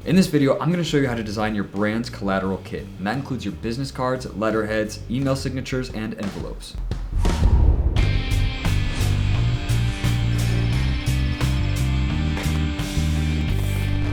In this video, I'm going to show you how to design your brand's collateral kit, and that includes your business cards, letterheads, email signatures, and envelopes.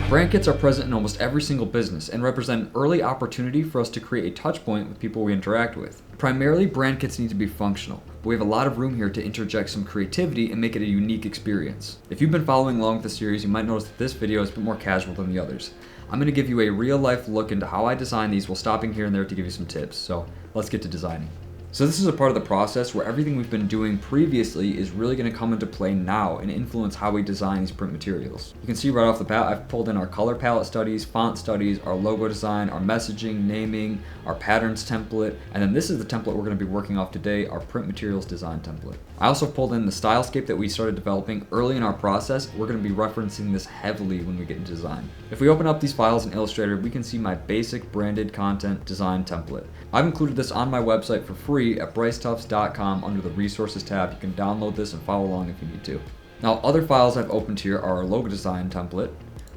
Brand kits are present in almost every single business and represent an early opportunity for us to create a touch point with people we interact with. Primarily, brand kits need to be functional, but we have a lot of room here to interject some creativity and make it a unique experience. If you've been following along with the series, you might notice that this video is a bit more casual than the others. I'm going to give you a real-life look into how I design these while stopping here and there to give you some tips, so let's get to designing. So this is a part of the process where everything we've been doing previously is really going to come into play now and influence how we design these print materials. You can see right off the bat, I've pulled in our color palette studies, font studies, our logo design, our messaging, naming, our patterns template, and then this is the template we're going to be working off today, our print materials design template. I also pulled in the style scape that we started developing early in our process. We're going to be referencing this heavily when we get into design. If we open up these files in Illustrator, we can see my basic branded content design template. I've included this on my website for free at brycetufts.com under the resources tab. You can download this and follow along if you need to. Now, other files I've opened here are our logo design template,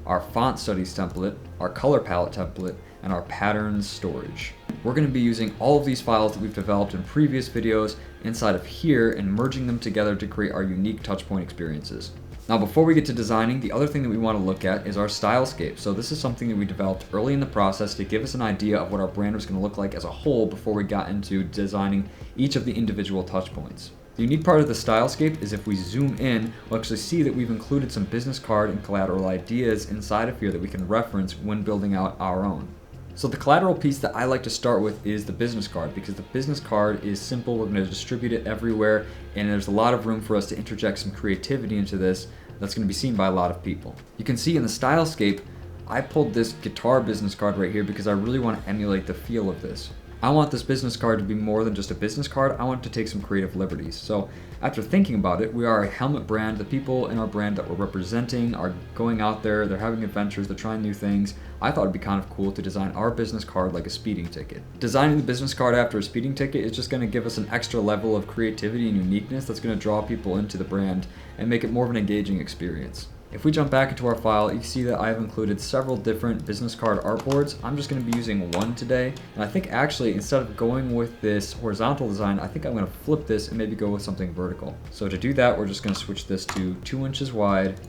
our font studies template, our color palette template, and our patterns storage. We're going to be using all of these files that we've developed in previous videos inside of here and merging them together to create our unique touchpoint experiences. Now, before we get to designing, the other thing that we want to look at is our stylescape. So this is something that we developed early in the process to give us an idea of what our brand was going to look like as a whole before we got into designing each of the individual touch points. The unique part of the stylescape is if we zoom in, we'll actually see that we've included some business card and collateral ideas inside of here that we can reference when building out our own. So the collateral piece that I like to start with is the business card, because the business card is simple. We're going to distribute it everywhere, and there's a lot of room for us to interject some creativity into this that's going to be seen by a lot of people. You can see in the stylescape, I pulled this guitar business card right here because I really want to emulate the feel of this. I want this business card to be more than just a business card. I want it to take some creative liberties. So after thinking about it, we are a helmet brand. The people in our brand that we're representing are going out there, they're having adventures, they're trying new things. I thought it'd be kind of cool to design our business card like a speeding ticket. Designing the business card after a speeding ticket is just going to give us an extra level of creativity and uniqueness that's going to draw people into the brand and make it more of an engaging experience. If we jump back into our file, you see that I've included several different business card artboards. I'm just going to be using one today. And I think actually, instead of going with this horizontal design, I think I'm going to flip this and maybe go with something vertical. So to do that, we're just going to switch this to 2 inches wide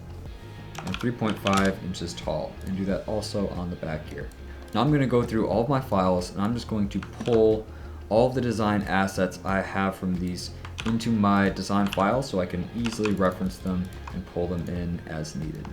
and 3.5 inches tall, and do that also on the back here. Now I'm going to go through all of my files, and I'm just going to pull all of the design assets I have from these into my design file so I can easily reference them and pull them in as needed.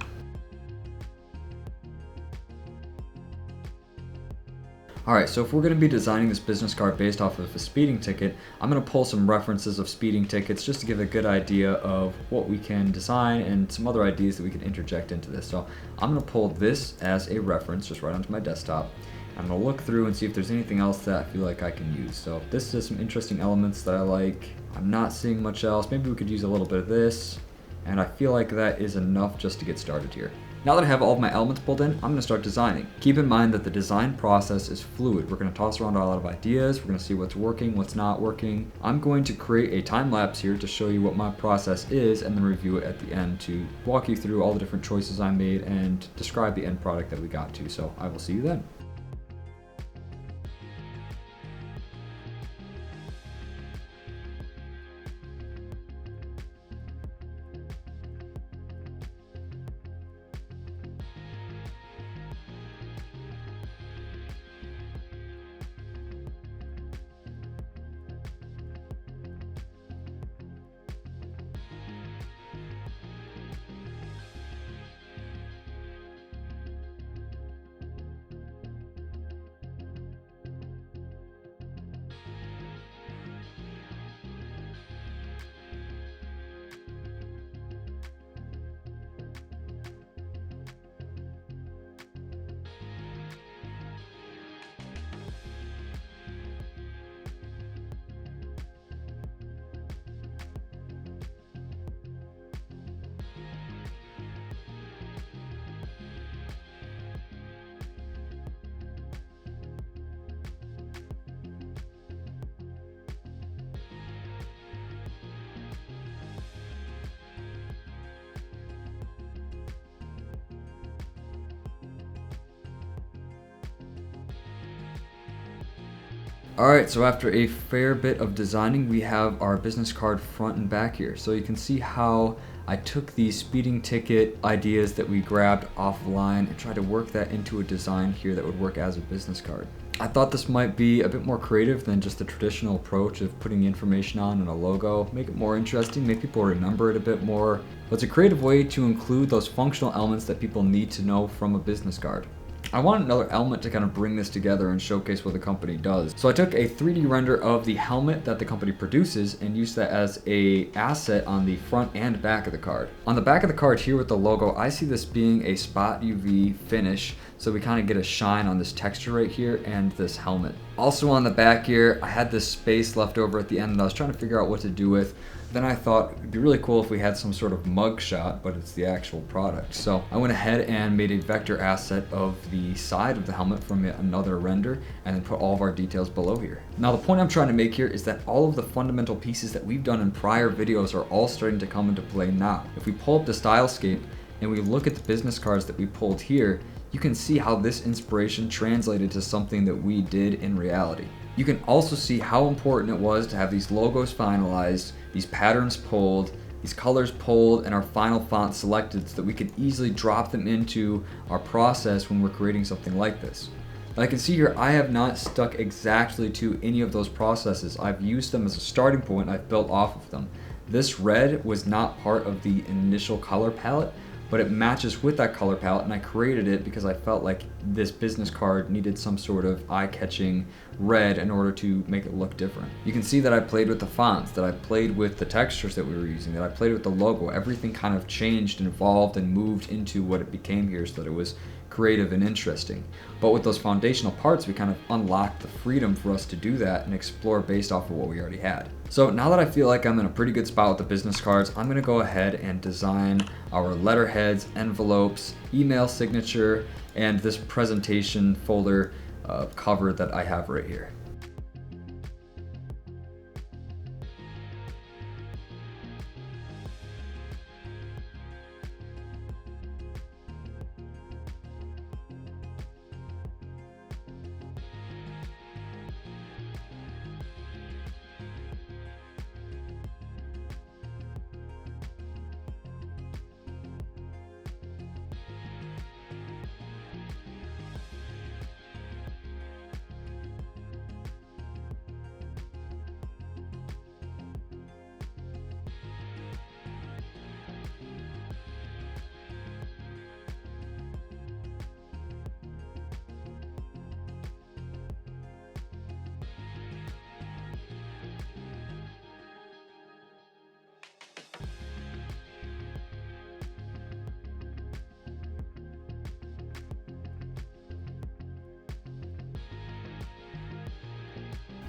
Alright, so if we're going to be designing this business card based off of a speeding ticket, I'm going to pull some references of speeding tickets just to give a good idea of what we can design and some other ideas that we can interject into this. So I'm going to pull this as a reference just right onto my desktop. I'm going to look through and see if there's anything else that I feel like I can use. So this is some interesting elements that I like. I'm not seeing much else. Maybe we could use a little bit of this. And I feel like that is enough just to get started here. Now that I have all of my elements pulled in, I'm going to start designing. Keep in mind that the design process is fluid. We're going to toss around a lot of ideas. We're going to see what's working, what's not working. I'm going to create a time lapse here to show you what my process is and then review it at the end to walk you through all the different choices I made and describe the end product that we got to. So I will see you then. Alright, so after a fair bit of designing, we have our business card front and back here. So you can see how I took these speeding ticket ideas that we grabbed offline and tried to work that into a design here that would work as a business card. I thought this might be a bit more creative than just the traditional approach of putting information on in a logo, make it more interesting, make people remember it a bit more. But it's a creative way to include those functional elements that people need to know from a business card. I wanted another element to kind of bring this together and showcase what the company does. So I took a 3D render of the helmet that the company produces and used that as a asset on the front and back of the card. On the back of the card here with the logo, I see this being a spot UV finish, so we kind of get a shine on this texture right here and this helmet. Also on the back here, I had this space left over at the end that I was trying to figure out what to do with. Then I thought it'd be really cool if we had some sort of mug shot, but it's the actual product. So I went ahead and made a vector asset of the side of the helmet from another render and then put all of our details below here. Now the point I'm trying to make here is that all of the fundamental pieces that we've done in prior videos are all starting to come into play now. If we pull up the style scape and we look at the business cards that we pulled here, you can see how this inspiration translated to something that we did in reality. You can also see how important it was to have these logos finalized, these patterns pulled, these colors pulled, and our final font selected so that we could easily drop them into our process when we're creating something like this. But I can see here I have not stuck exactly to any of those processes. I've used them as a starting point and I've built off of them. This red was not part of the initial color palette, but it matches with that color palette, and I created it because I felt like this business card needed some sort of eye-catching red in order to make it look different. You can see that I played with the fonts, that I played with the textures that we were using, that I played with the logo. Everything kind of changed and evolved and moved into what it became here so that it was creative and interesting. But with those foundational parts, we kind of unlocked the freedom for us to do that and explore based off of what we already had. So now that I feel like I'm in a pretty good spot with the business cards, I'm gonna go ahead and design our letterheads, envelopes, email signature, and this presentation folder cover that I have right here.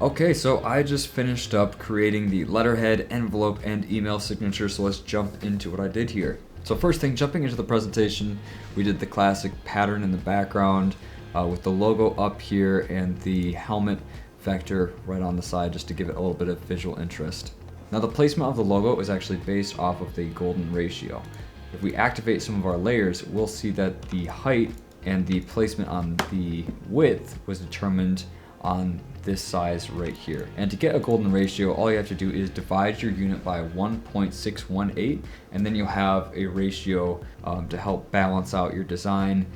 Okay, so I just finished up creating the letterhead, envelope, and email signature, so let's jump into what I did here. So first thing, jumping into the presentation, we did the classic pattern in the background with the logo up here and the helmet vector right on the side just to give it a little bit of visual interest. Now the placement of the logo is actually based off of the golden ratio. If we activate some of our layers, we'll see that the height and the placement on the width was determined on this size right here. And to get a golden ratio, all you have to do is divide your unit by 1.618, and then you'll have a ratio to help balance out your design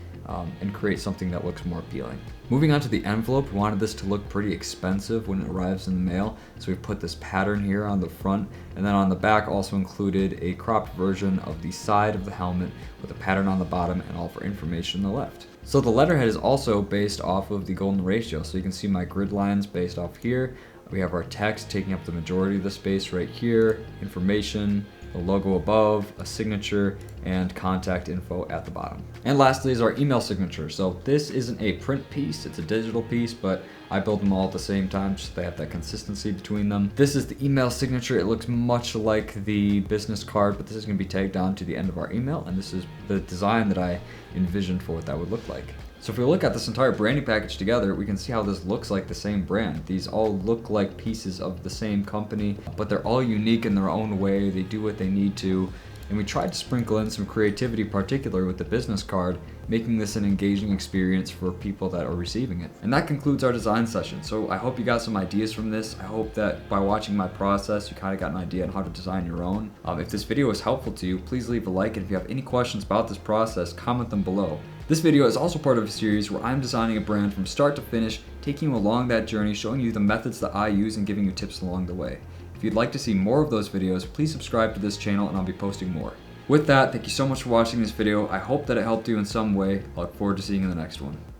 and create something that looks more appealing. Moving on to the envelope, we wanted this to look pretty expensive when it arrives in the mail, so we put this pattern here on the front, and then on the back also included a cropped version of the side of the helmet with a pattern on the bottom and all for information on the left. So the letterhead is also based off of the golden ratio, so you can see my grid lines based off here. We have our text taking up the majority of the space right here, information, the logo above, a signature, and contact info at the bottom. And lastly is our email signature. So this isn't a print piece, it's a digital piece, but I build them all at the same time just so they have that consistency between them. This is the email signature. It looks much like the business card, but this is going to be tagged on to the end of our email, and this is the design that I envisioned for what that would look like. So if we look at this entire branding package together, we can see how this looks like the same brand. These all look like pieces of the same company, but they're all unique in their own way. They do what they need to. And we tried to sprinkle in some creativity, particularly with the business card, making this an engaging experience for people that are receiving it. And that concludes our design session. So I hope you got some ideas from this. I hope that by watching my process, you kind of got an idea on how to design your own. If this video was helpful to you, please leave a like, and if you have any questions about this process, comment them below. This video is also part of a series where I'm designing a brand from start to finish, taking you along that journey, showing you the methods that I use and giving you tips along the way. If you'd like to see more of those videos, please subscribe to this channel and I'll be posting more. With that, thank you so much for watching this video. I hope that it helped you in some way. I look forward to seeing you in the next one.